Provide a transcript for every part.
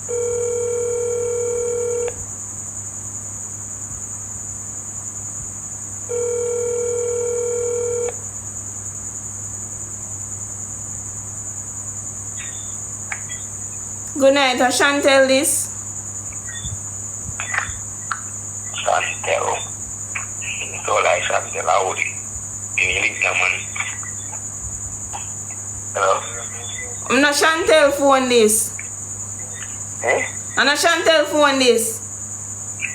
Good night, Chantel this. Chantel. So like Chantel, I would. Can you link them money? Hello? I'm not Chantel phone this. Eh? I'm not Chantel phone this.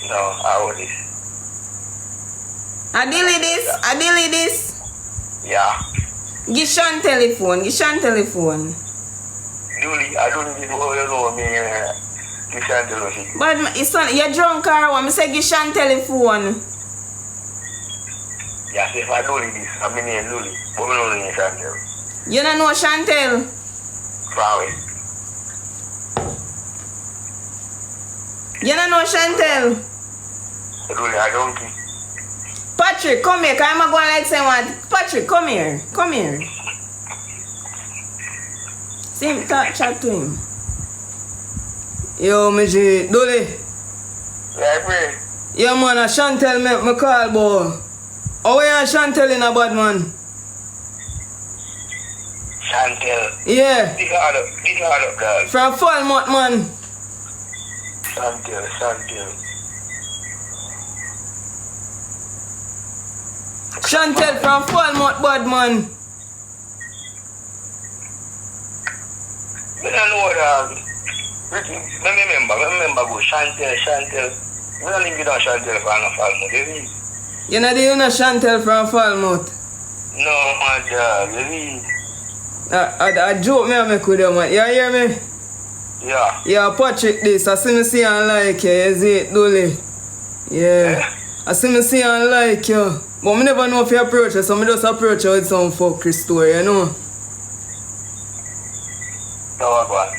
No, I would. I delete this. Yeah. Give Chantel phone. I don't need to know me. You Chantel. But it's not, you're drunk or what? I say give Chantel phone. Yes, if I don't need this, I'm in here, Luli. But we don't need Chantel. You don't know Chantel? Probably. You don't know Chantel? Luli, I don't think. Patrick, come here, because I'm going like say what? Patrick, come here. See him, chat to him. Yo, Miji, Dolly. Yeah, bro. Yo, man, a Chantel make me call, boy. How are you Chantel in a bad man? Chantel. Yeah. This hard up, girl. From Falmouth, man. Chantel. Chantel from Falmouth, bad man. I don't know what Ricky, remember go Chantel. I don't think you don't Chantel from Falmouth, baby. You know the Chantel from Falmouth? No, my dog, baby. I joke me I make with you, man. You hear me? Yeah. Yeah, Patrick this. I see me see and like you. You see it, Dolly? Yeah. I see me see and like you. But I never know if you approach her, so I just approach her with some fuckery story, you know? So what?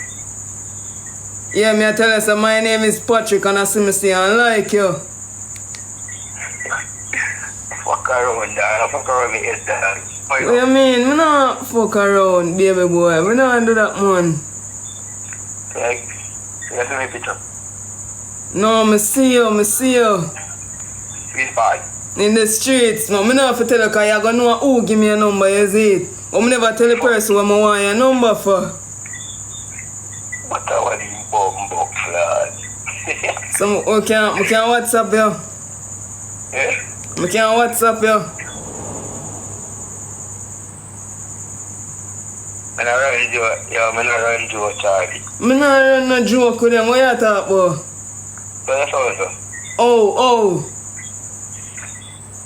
Yeah, me I tell you, so my name is Patrick and I see me see and like you. Fuck around, dog. Fuck around me, head, dog. What do you mean? Me not fuck around, baby boy. Me not do that, man. Like, you see me picture? No, me see you. Which part? In the streets, man. Me not have to tell you because you're going to know who give me a number, you see it. But me never tell the person what I want your number for. What are these bum lad? So, we can WhatsApp you. Yeah? We can WhatsApp you. I'm not running to a Charlie. Me not run no joke with them. What you talk about? So that's also. Oh.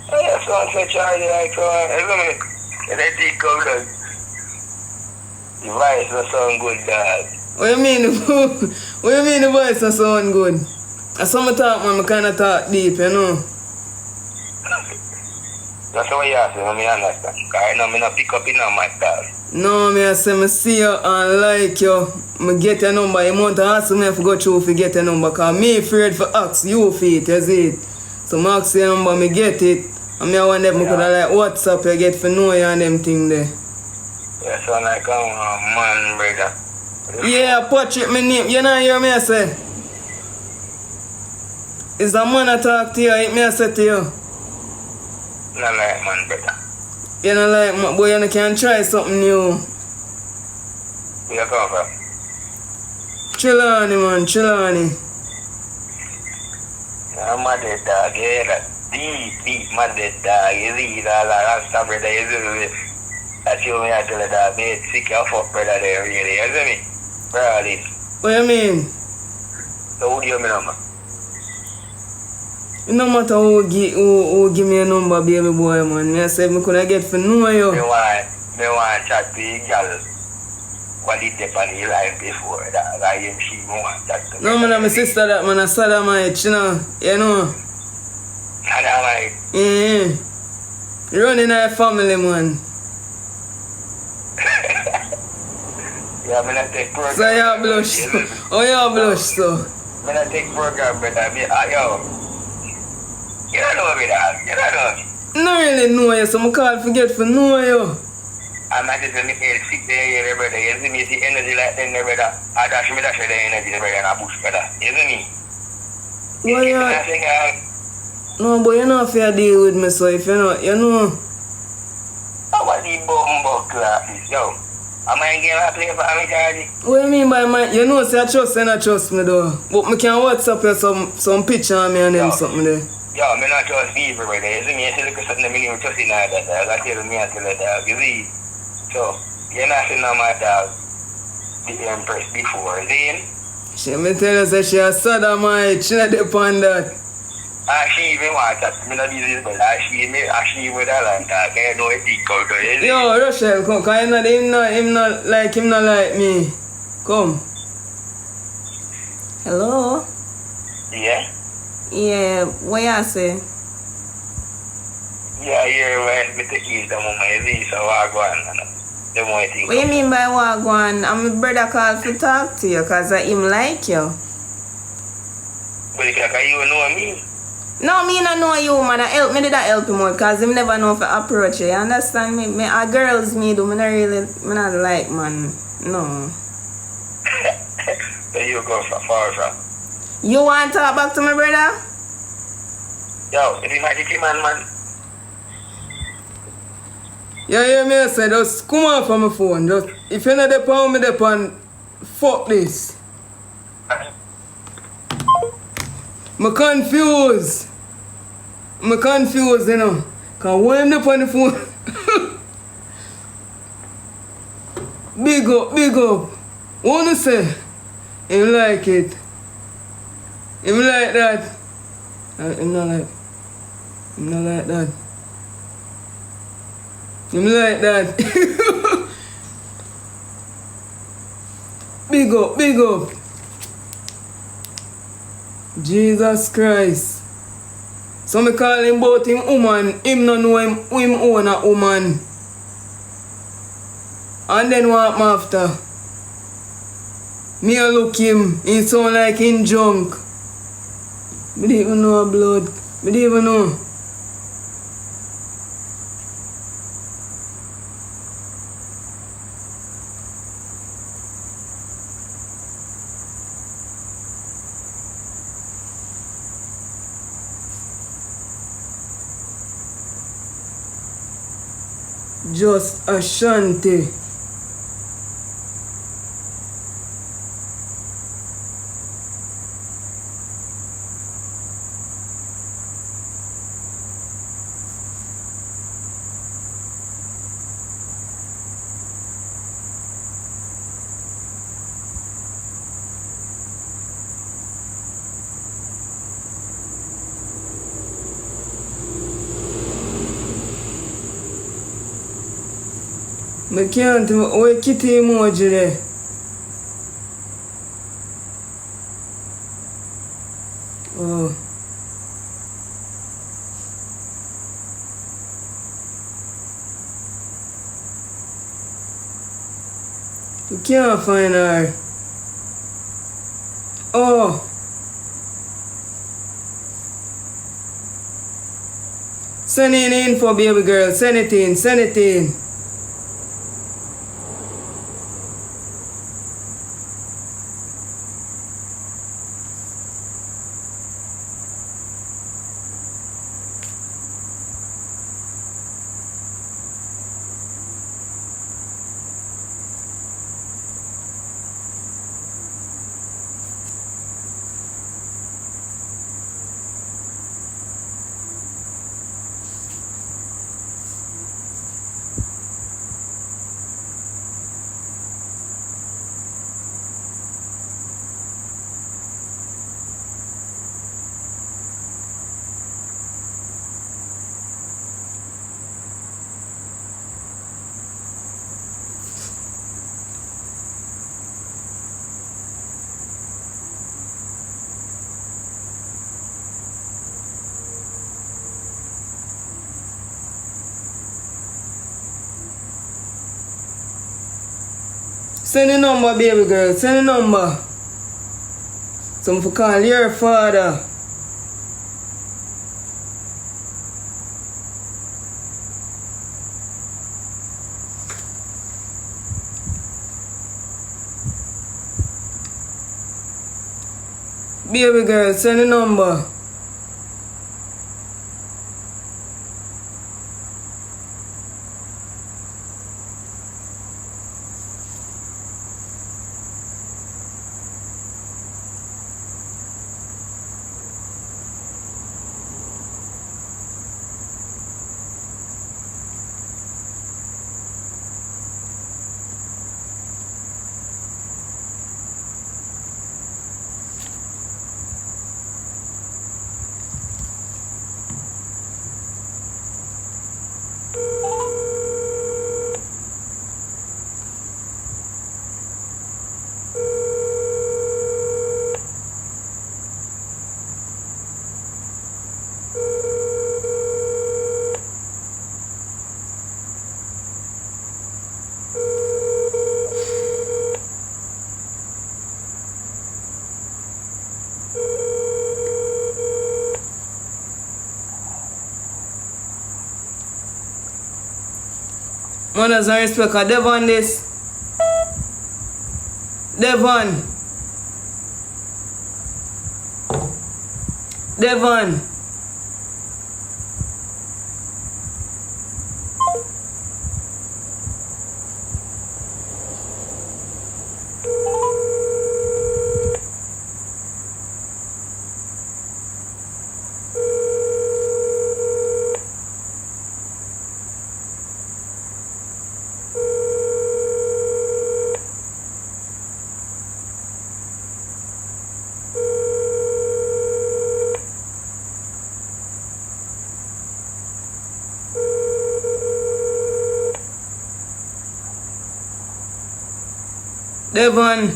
Yeah, so Charlie, like, so, and I think of the voice was sound good, dad. What you mean? What you mean the voice not sound good? As some talk, man, I kind of talk deep, you know. That's what you ask me, I understand. Because I know I not pick up in my talk. No, me I say me see you and like you. Me get your number. You want to ask me if I go through if you get your number. Because me afraid for ask you for it, you see it. So I ask your number, me get it. And me I want them, me could like WhatsApp you get for know you and them thing there. Yeah, so like man, brother. Yeah, Patrick, my name. You know hear me I say? Is a man I talk to you, me I say to you. Not like man, brother. You know like, boy, you can try something new. Where you come from? Chill on it, man, chill on it. I'm a dead dog, yeah, that deep, my dead dog. You see that, Rasta brother, you see that's you me I tell you that, me sick your fuck brother there, really, you see me? Brother, What you mean? so who do you mean, number? It no matter who give me a number, baby boy, man. Me I say me could get for know you. Me want chat to you, girl. What did they on the line before that? Like him, she want chat to No, man, I'm my sister that man, I sodomite, you know. You know. Sodomite. Running our family, man. Yeah, me not take program. So you blush. Oh, you blush, so. Me not take program, brother. Me, yo. You don't know me, dog. You don't know me. No really know you, so I can't forget for know you. I'm not just in the head sick there, brother. You see me, see energy like that, brother. I dash me dash the energy, brother, and I push, brother. You see me? Well, no, but you know if you deal with me, so if you know, you know. How are these bumbo classes, yo? Am I getting a play for me, Charlie? What do you mean by my, you know, say I trust and I trust me though. But me can WhatsApp you some picture of me and them something there. Yo, me not trust people, brother. You see me, you see look at something me even trust in that, dog. I tell me, I tell the dog, you see? So, you're not seeing my dog, the Empress before, see? She me tell you say she a sodomite, she not depend that. She even want that, me not business, but she with her and talk, I know it big out there, you see? Yo, Rochelle, come, cause him not like me. Come. Hello? Yeah? Yeah, what you say? Yeah, here when me take you the moment, you see, so I go on, the more thing. What you mean by Wagwan? I'm a brother called to talk to you because I him like you. But you know me? No, me not know you, man. Me did that help him more because him never know if I approach you. You understand me? Girls me do, me not like, man. No. Where you go far from? You want to talk back to my brother? Yo, if you magic man. You hear me I say, just come off from my phone. Just, if you're not depend me depend, fuck this. Me confused, you know. Cause when I'm up on the phone, big up. Wanna say, him like it. Him like that. Him not like that. Him like that. Big up. Jesus Christ. So me call him both him woman. Him no know him own a woman. And then what happen after? Me a look him. He sound like him drunk. Me don't even know blood. Me don't even know. Just Ashanti. I can't wait kitty emoji there. Oh. You can't find her. Oh. Send it in for baby girl. Send it in. Send the number, baby girl. Send the number. Some for call your father. Baby girl, send the number. Manners and respect, Devon this. Devon. Devon. Devon.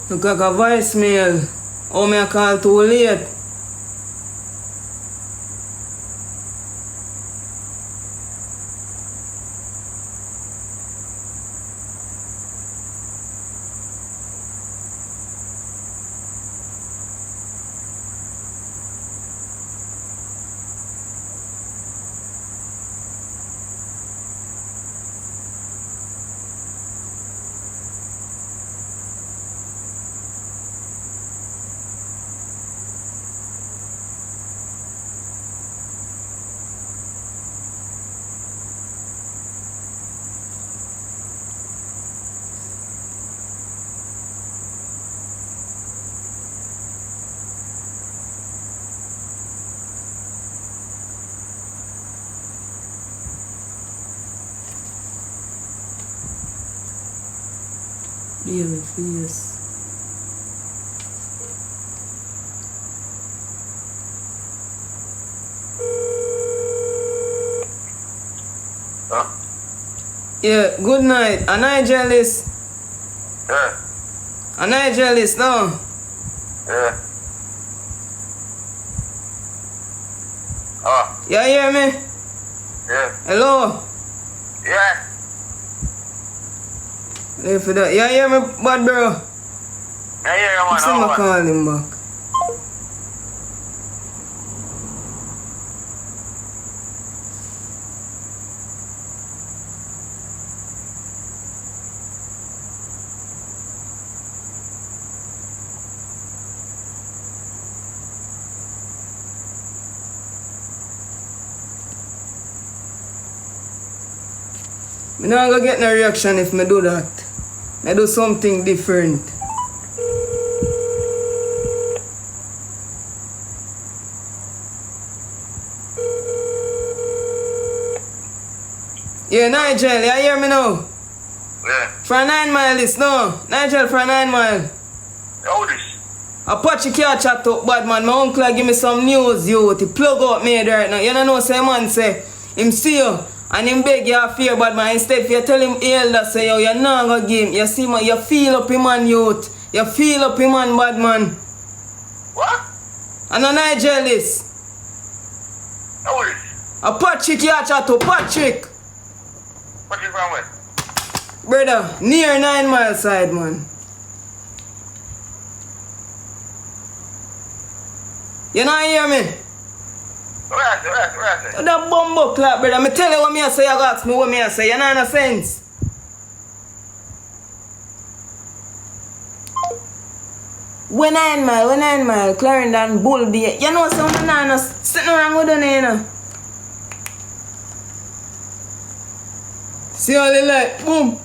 Look like a voicemail. Oh, me I call too late. Baby face. Huh? Yeah, good night. A Nigel is. Yeah. A Nigel is now. Yeah. Oh. You hear me? Yeah. Hello? Yeah. Wait for that. You hear me, bad bro? I hear you, man. Send me call him back. Me not gonna get no reaction if me do that. I do something different. Yeah, Nigel, you hear me now? Yeah. For 9 Mile this, no. Nigel for 9 Mile. How this? Apache can't chat up bad man. My uncle give me some news, you. To plug out me right now. You don't know, say man say, him see you. And him beg you fear bad man. Instead, if you tell him elder, say yo, you're not gonna give him. You see man, you feel up him man, youth. You feel up him man, bad man. What? And a Nigel this. How this? Apache can't chat up, Patrick. What is wrong with? Brother, near 9 Mile side, man. You not hear me? Where? That bumbo clap, brother. Me tell you what me I say, you ask me what me I say. You know no sense. When 9 mile, Clarendon, Bullby. You know some banana sitting around with them, you know. See all the light, boom.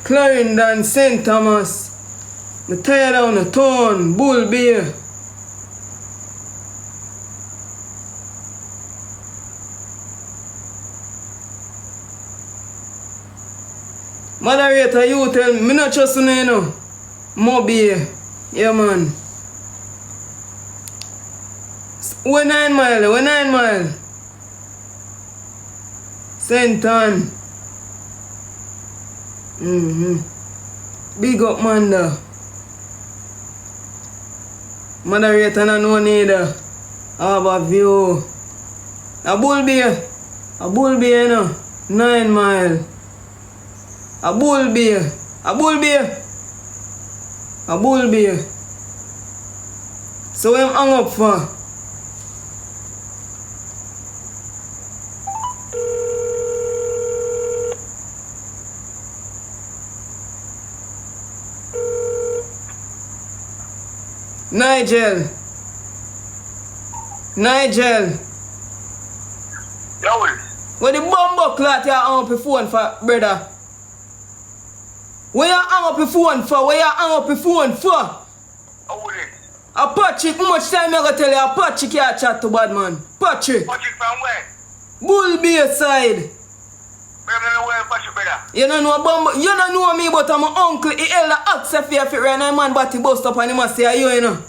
Clarendon, St. Thomas. Me tired down the town, Bullby. Moderator, you tell me not trust you, you know. Moby. Yeah, man. We're 9 mile. St. Ann. Big up, man, da. Moderator, no neither. Have a view. A Bullby, you know. 9 mile. A Bullby. So him hang up for. Nigel. Yo, What the bumbo clot you hang up your phone for, brother? Where you hang up your phone for? how is it? A Patrick, how much time I gotta tell you? A Patrick you chat to bad man. Patrick. Patrick from where? Bullby side. I don't know where Patrick, brother. You don't know bumbo. You don't know me, but I'm my uncle. He held the axe if you fit right now, man, but he bust up and he must say you know.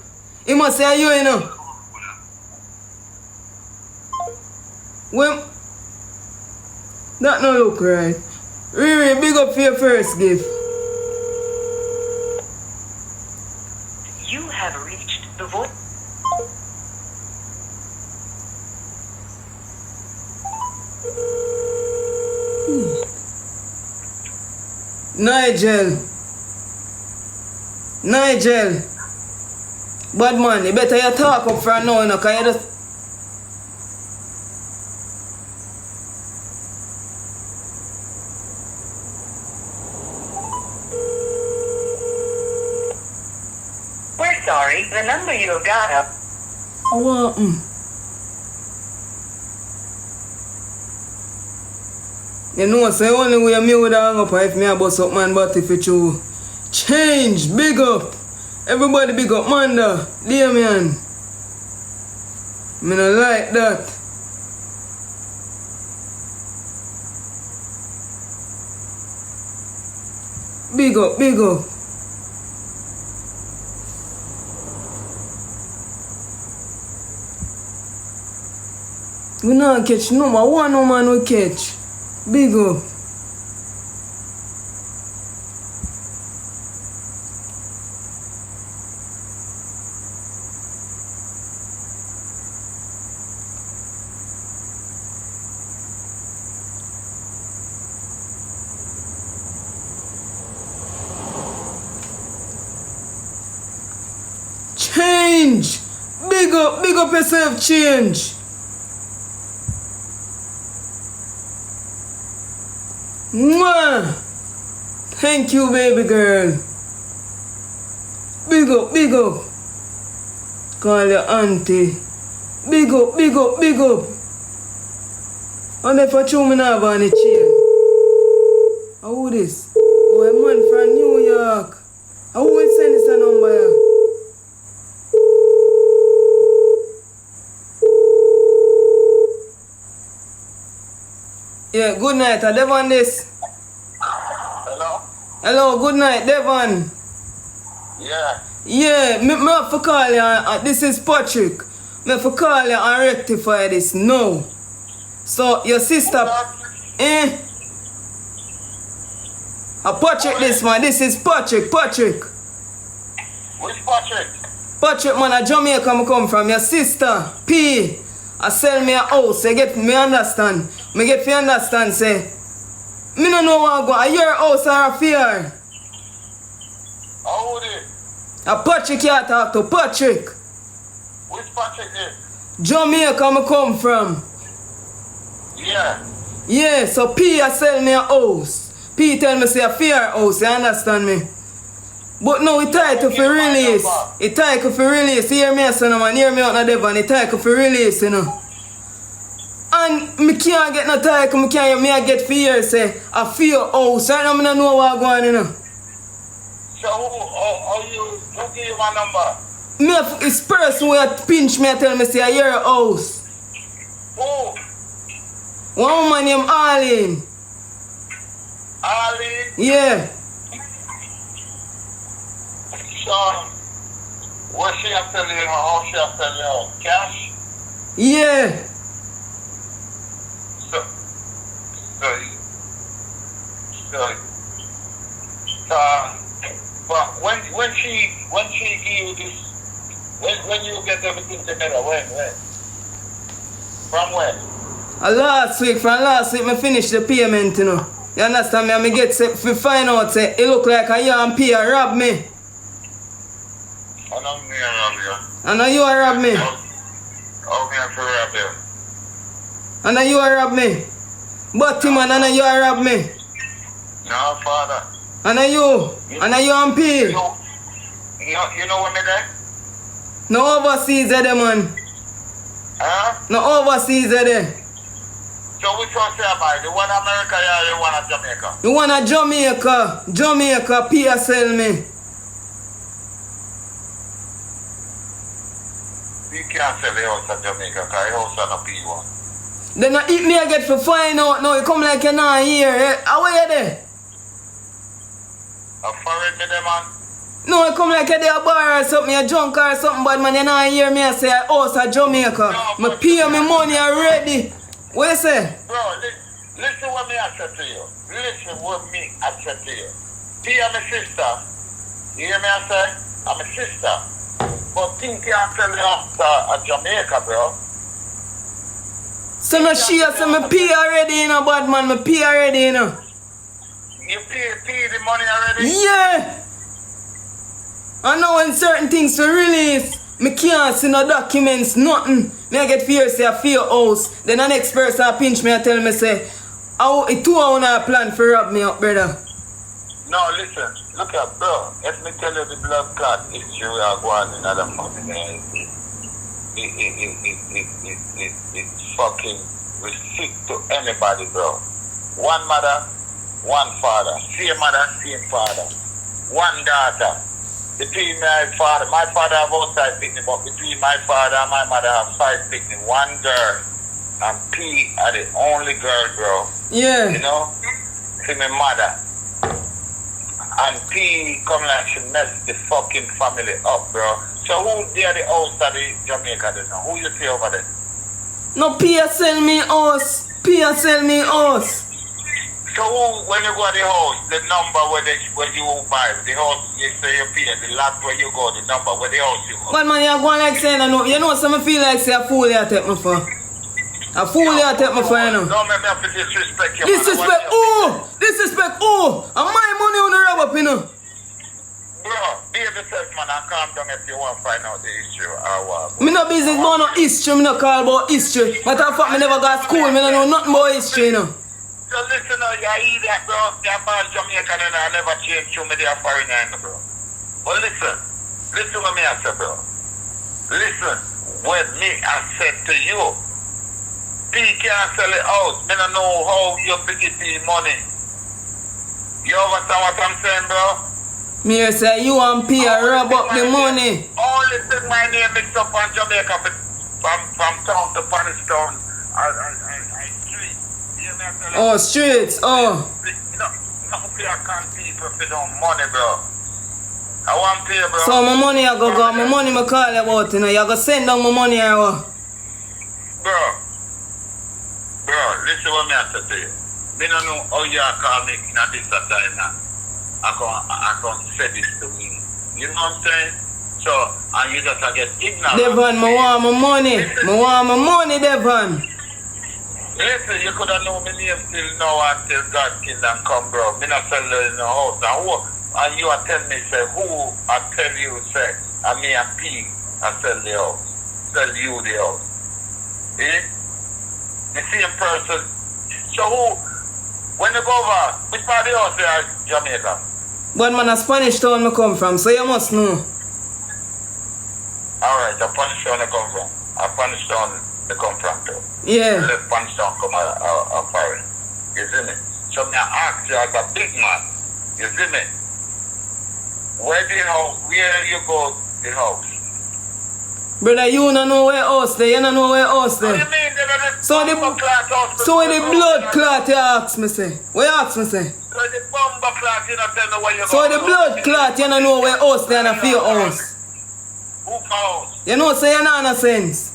Well, that no look right. Really, big up for your first gift. You have reached the voice. Nigel. Bad man, you better you talk up for now, you know, cause you just... We're sorry, the number you have got up. Oh, You know, say only way me would hang up if me a bust up man, but if it you change, big up. Everybody big up, man, da. Damien. Me no like that. Big up. We not catch no man we catch. Big up. Change. Big up yourself, change. Mwah. Thank you, baby girl. Big up. Call your auntie. Big up. And if I chew me now on the chain. Who this? Oh, a man from New York. Who will send this a number here? Yeah, good night. I Devon this. Hello, good night, Devon. Yeah. Me have to call you. This is Patrick. Me have to call you and rectify this now. So, your sister... Patrick this, man. This is Patrick. Which Patrick? Patrick, man, a Jamaica me come from. Your sister, P. I sell me a house. You get me understand? Me get you understand, say. Me no know what I go. A your house or a fear? How old is it? A Patrick you talk to. Patrick. Which Patrick is? Jamaica me come from. Yeah. Yeah, so P I sell me a house. P tell me say a fear house, you understand me? But no, it title for release. It title for release. Hear me, son, man. Hear me out now, Devon. It title for release, you know. And me can't get no title. Me I get fear, say, a fear house. Right now, I don't know what's going on, you know. So who give you my number? Me, it's person who pinch me and tell me, say, a year house. Who? One woman named Arlene. Arlene? Yeah. So, what she have tell you? How she have tell you? Cash? Yeah. But when she give you this, when you get everything together, when? From when? From last week, me finish the payment, you know. You understand me? And me get set to find out, say, it look like a young P rob me. I know me rob you. I know you rob me. How me have to rob you? I know you rob me. But man, I know you rob me. No, father. I know you and P. You know what me there? No overseas there, man. Huh? No overseas there. So which one say about? The one America or the one Jamaica? The one Jamaica. Jamaica, P sell me. You can't sell the house in Jamaica because the house is not P1. Then I eat me I get to find out now. You come like you're not here. Eh? How are you there? A foreign me there, man? No, you come like you're there a bar or something, you're drunk or something, but man, you're not hear me I say house at Jamaica. No, me pay me money already. What you say? Bro, listen what me I said to you. Listen what me I said to you. P I'm a sister. You hear me I say? I'm a sister. But think you can't sell the house at Jamaica, bro. So no she say me pay already, you know, bad man, me pay already, you know. You pay the money already? Yeah! I know when certain things to release, me can't see no documents, nothing. Me I get fear say I fear house. Then the next person pinch me and tell me say, it 2 hours plan for rob me up, brother. No, listen. Look at bro. Let me tell you the blood clot issue we are going in other family. It's fucking restrict to anybody, bro. One mother, one father. Same mother, same father. One daughter. Between my father have outside picnic, but between my father and my mother have 5 picnic. One girl. And P are the only girl, bro. Yeah. You know? To my mother. And P come like she messed the fucking family up, bro. So who there the house at the Jamaica then? Who you see over there? No, P sell me house. P sell me house. So who, when you go to the house, the number where you buy, the house you say you pay, the lot where you go, the number where the house you go. But man, you're going like saying, you know, some feel like say a fool you take me for. A fool you take me for, you know. Don't make me have to disrespect you. Disrespect who? Disrespect who? And my money on the rub up, you know. Bro, be yourself, man, and calm down if you want to find out the history or what. Me no business about no history, me no call about history. Matter of fact, me never got school, me no know nothing about history, you know. So listen, you hear that, bro? You're born Jamaican and I never change to me, they're foreigner, bro. But listen what me I said, bro. Listen what me I said to you. P can't sell it out. Me don't know how you get the money. You understand what I'm saying, bro? Me say you and P rub up the money. Only thing my name mixed up on Jamaica from town to Palestine and street. You know what I'm Oh, streets, oh. No, pay account people for no money, bro. I want pay, bro. So my money I go, my money I call you about, you know. You go send down my money or what? Bro, listen what me I say to you. Me don't know how you call me in this time now. I can say this to me. You know what I'm saying? So, and you just get ignorant. Devon, I want my money. I want my money, Devon. Listen, you could have known me name till now until God killed and come, bro. Me not sell in the house. And you are telling me, say, who I tell you, say, and me and P, I sell the house. Sell you the house. Eh? The same person. So When you go over, which part of the house there, Jamaica? But man, a Spanish town me come from, so you must know. Alright, a Spanish town you come from. A Spanish town you come from too. Yeah. The Spanish town come a foreign. You see me? So me ask you as a big man, you see me? Where you go the house? Brother, you don't know where house there, you don't know where house What do there. you mean? So the blood clot you ask me say. What you ask me say? So the bomber clot, you don't tell me where you go. So the blood clot you don't know where house there and a fear house. Who house? You know say you don't have no sense.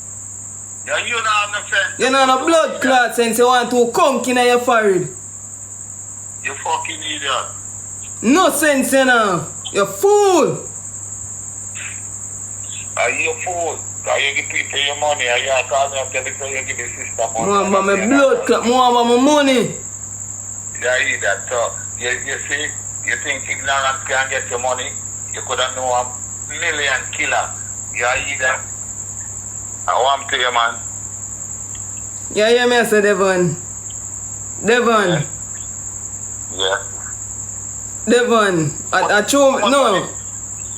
Yeah, you don't have no sense. You don't have no blood clot sense, you want to conk in your forehead. You fucking idiot. No sense you know. You fool. Are you a fool? Are you give people your money? Are you call me and tell me you give the sister money? More about my blood clot, more about my money. Yeah, you that. So, you see, you think ignorance can get your money? You could have know a million killer. Yeah, you that. I want to you, man. Yeah, yeah, me I say Devon. Devon. Yeah. Devon. I true, no.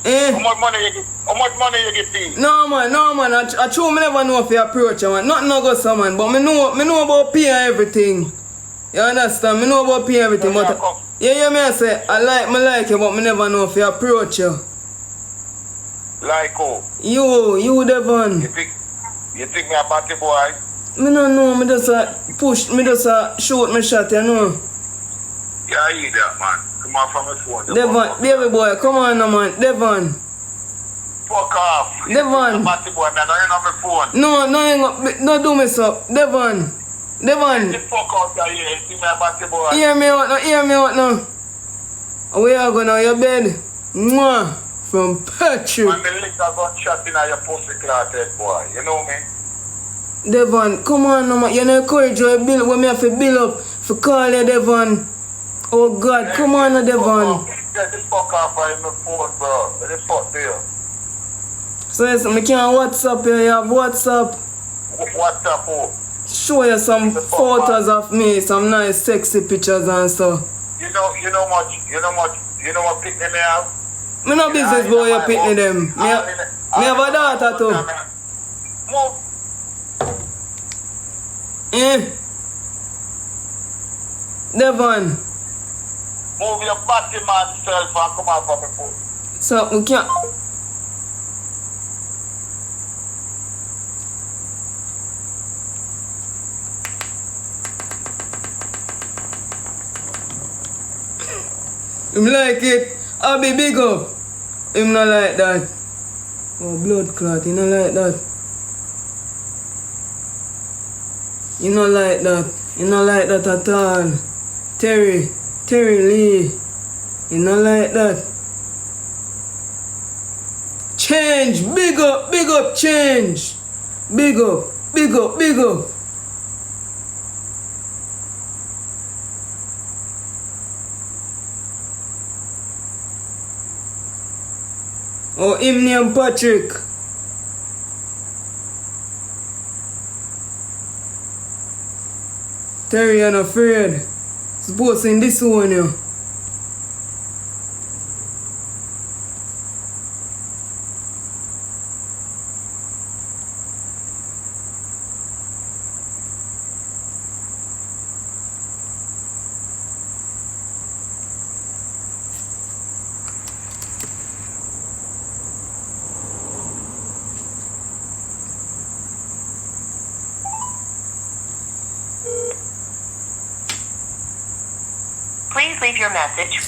Eh? How much money you get? How much money you get paid? No man, I true me never know if you approach you, man. Nothing no go so man, but me know about pay and everything. You understand? Me know about pay and everything, but yeah, me I say I like you, but me never know if you approach you. Like who? You Devon. You think me a batty boy? Me no know, me just push, me just shoot me shot, you know. Yeah, you that, man. Come on from the phone. Devon, baby boy, come on now, man. Devon. Fuck off. Devon. Batty boy, man. I ain't on my phone. No do me so. Devon. Get the fuck out of here. You see me a batty boy? Hear me out now. Where you go now, your bed? Mwah. From Patrick. Man, the liquor gunshot in your pussy clot head, boy. You know me? Devon, come on now, man. You know encourage you build when me have to build up. For call you, Devon. Oh God, come on now, Devon. Get the fuck off of my phone, bro. Get the fuck there. So yes, I can't WhatsApp you. You have WhatsApp. What's up, who? Show you some photos of me, some nice sexy pictures and stuff. You know what picnic me have? Me no business boy you pitney them. Me have a daughter too. Move. Eh? Devon. Move your body man self and come out from the phone. So we can't. Him like it. I'll be big up. Him not like that. Oh, blood clot. He not like that. He not like that. He not like that at all. Terry Lee. He not like that. Change. Big up, change. Big up. Oh, him name Patrick. Terry, I'm afraid. Suppose in this one, you. Please leave your message.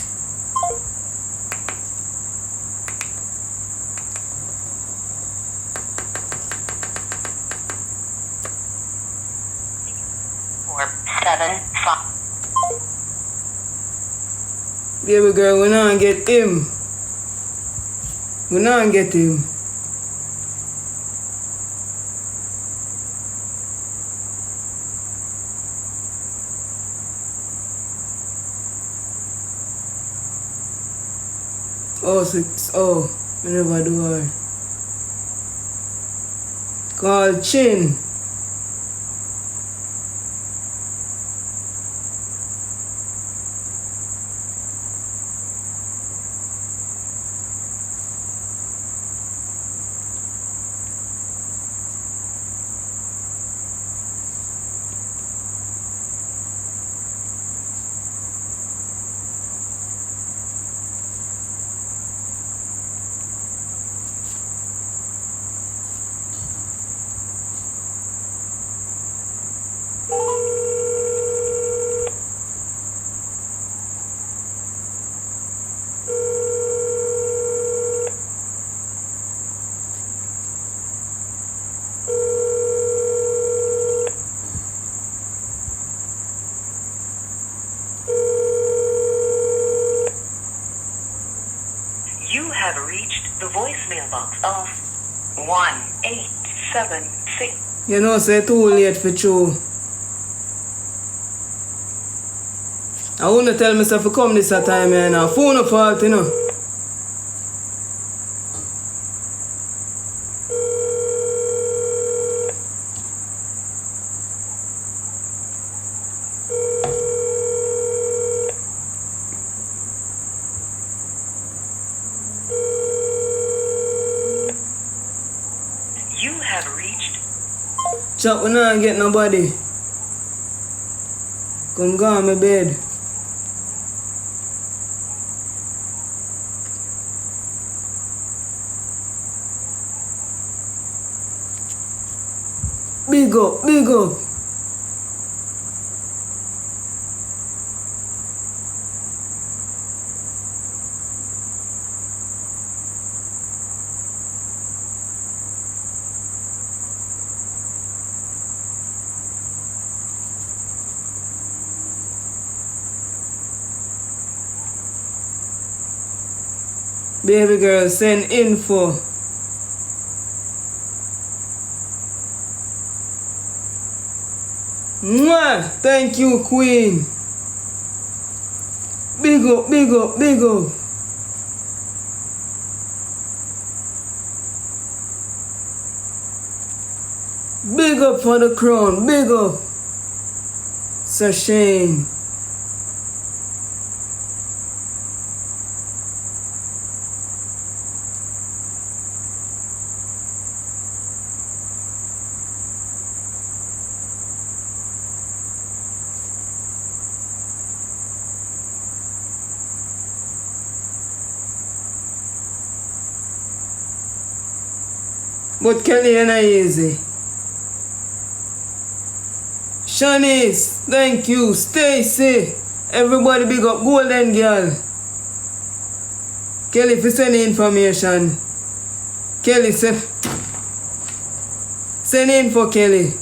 Four, 7, 5. Baby girl, we not get him. We not get him. Oh, I never do her. Call Chin. voicemail box of 1876. You know, say too late for true. I wanna tell myself to come this time here now. Phone no fault, you know. You have reached. Chop, we not get nobody. Come go on my bed. Big up, big up. Baby girl, send info. Mwah! Thank you, Queen. Big up, big up, big up. Big up for the crown, big up. Sir Shane. But Kelly and I easy. Shanice, thank you. Stacy, everybody big up. Golden girl. Kelly, if you send the information. Kelly, send info, Kelly.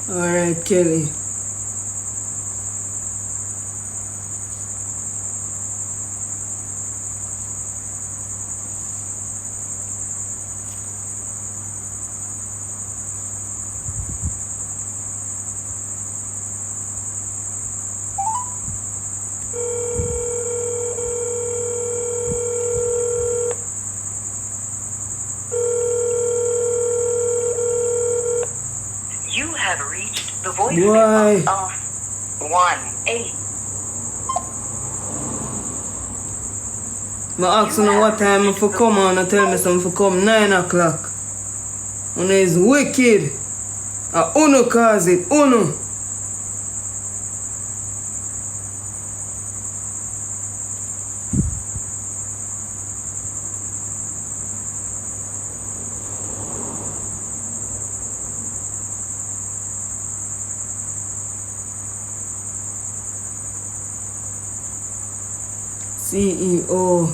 Alright, Kelly. You have reached the Why? voicemail box of 18. I ask you what time if you come on and tell me something for come 9 o'clock. And it's wicked. Uno cause it. Uno. CEO.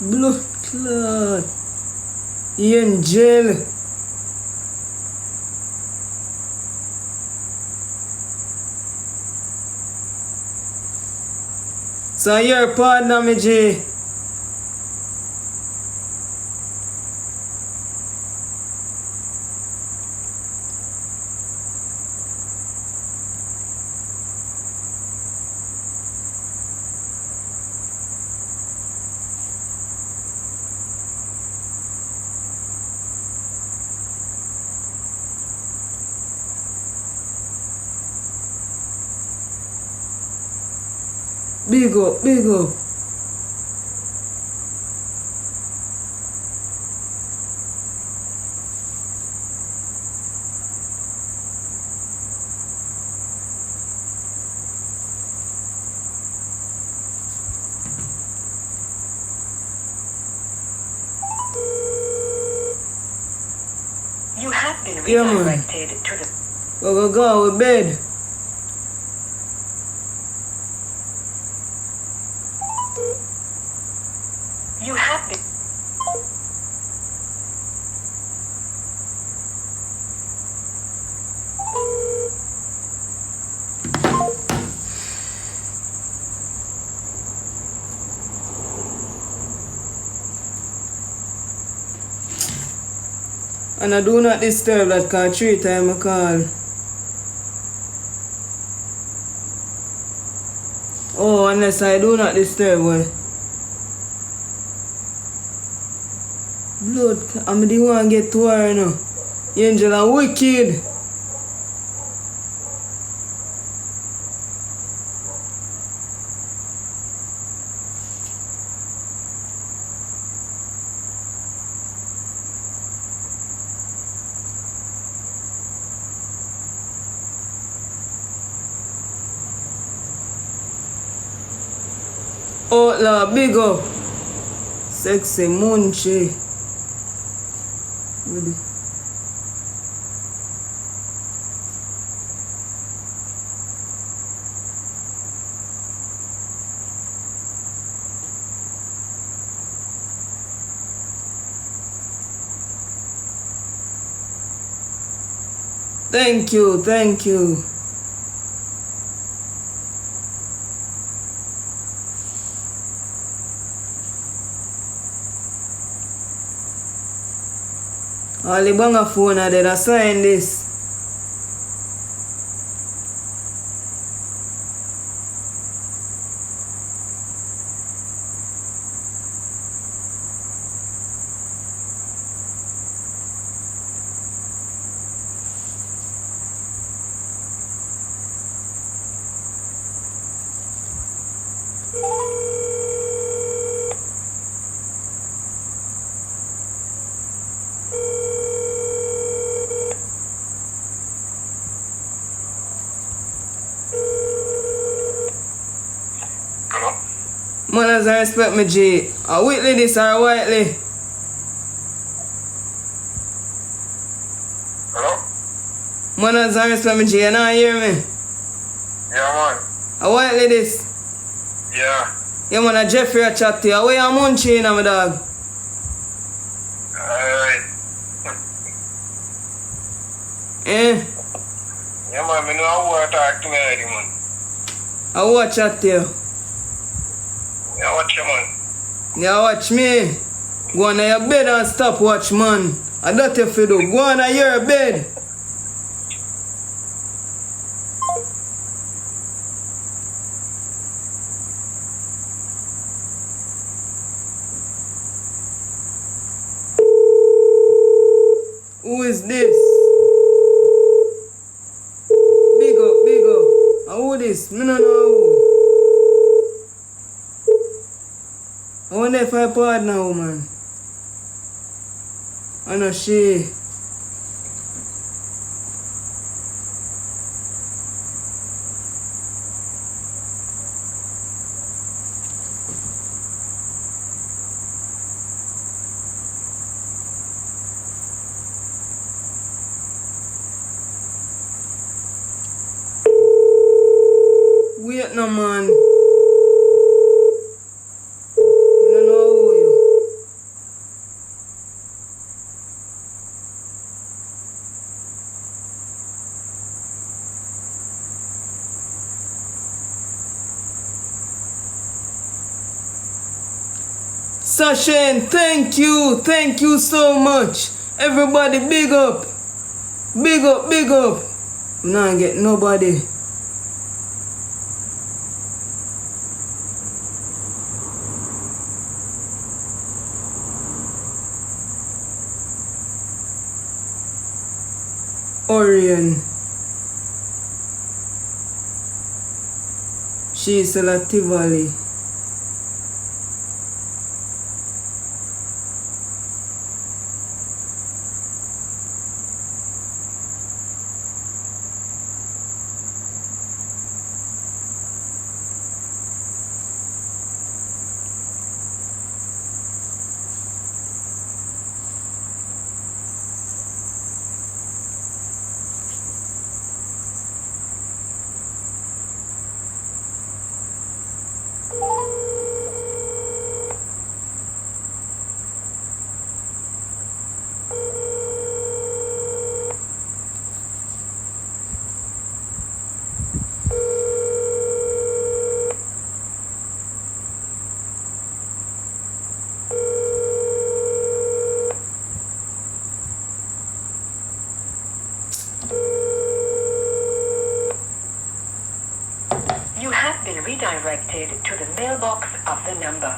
Blood clot. In jail. So your partner, me G. Big up, big up. You have been Yeah, man. redirected to the... Go to bed. You have been... And I do not disturb that call 3 times I call. Oh, unless I do not disturb, well. Blood, I'm the one get to her, you know. Angel are wicked. Oh, la, big up. Sexy munchie. Really? Thank you, thank you. All the banger phone are there, sign this. Hello? Man, as I respect me, G. A Whitley this or Whiteley? Hello? Man, as I respect me, G. You not hear me? Yeah, man. A Whiteley this? Yeah. Yeah, man, a Jeffrey a chat to you. Where you munching, my dog? Alright. Eh? Yeah, man, I know who to talk to me already, man. I watch chat to you. Yeah, watch you, man. Yeah, watch me. Go on to your bed and stop watch, man. I don't have to do. Go on to your bed. Who is this? Big up, big up. Who this? Me no know who. I wonder if I partner woman. I know she. Wait no man. I don't know who you. Sashin, thank you so much. Everybody big up. Big up, big up. I'm not get nobody. Orion. Chisela Tivoli. You have been redirected to the mailbox of the number.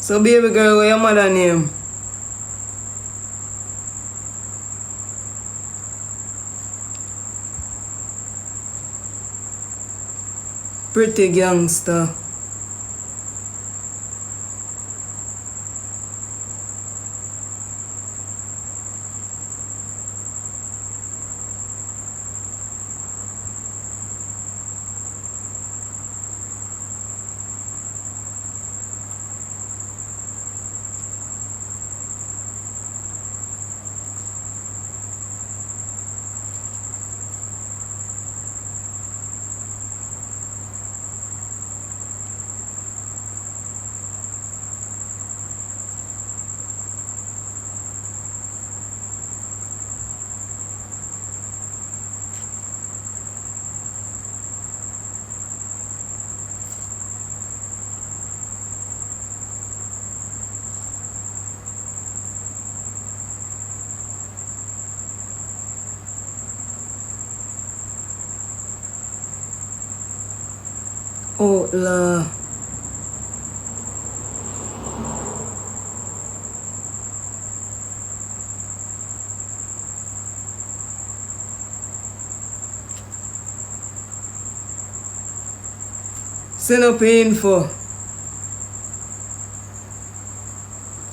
So baby girl, what your mother name? Pretty gangster. Oh la. Send up info.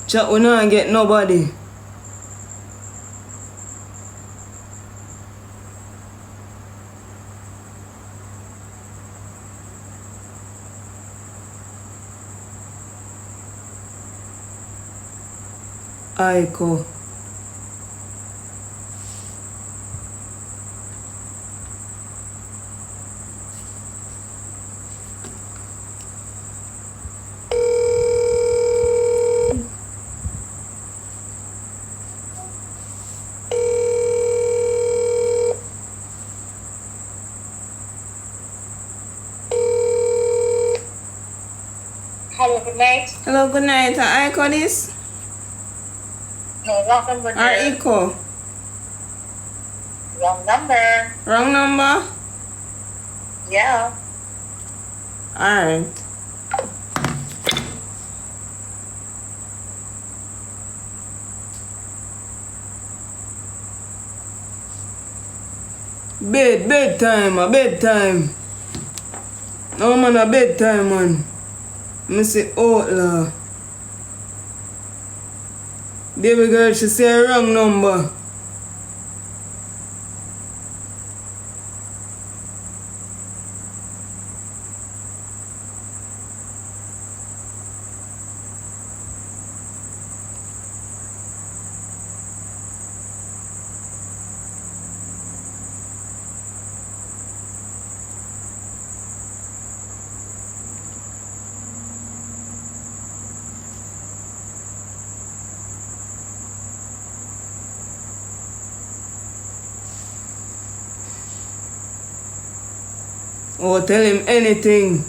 Chat we not get nobody. Aiko. Hello, good night. Hello, good night. I call this? No, welcome, good Or night. echo? Wrong number. Wrong number? Yeah. Alright. Bedtime. No man, a bedtime man. Me say outlaw. Baby girl, she say a wrong number. Oh, tell him anything.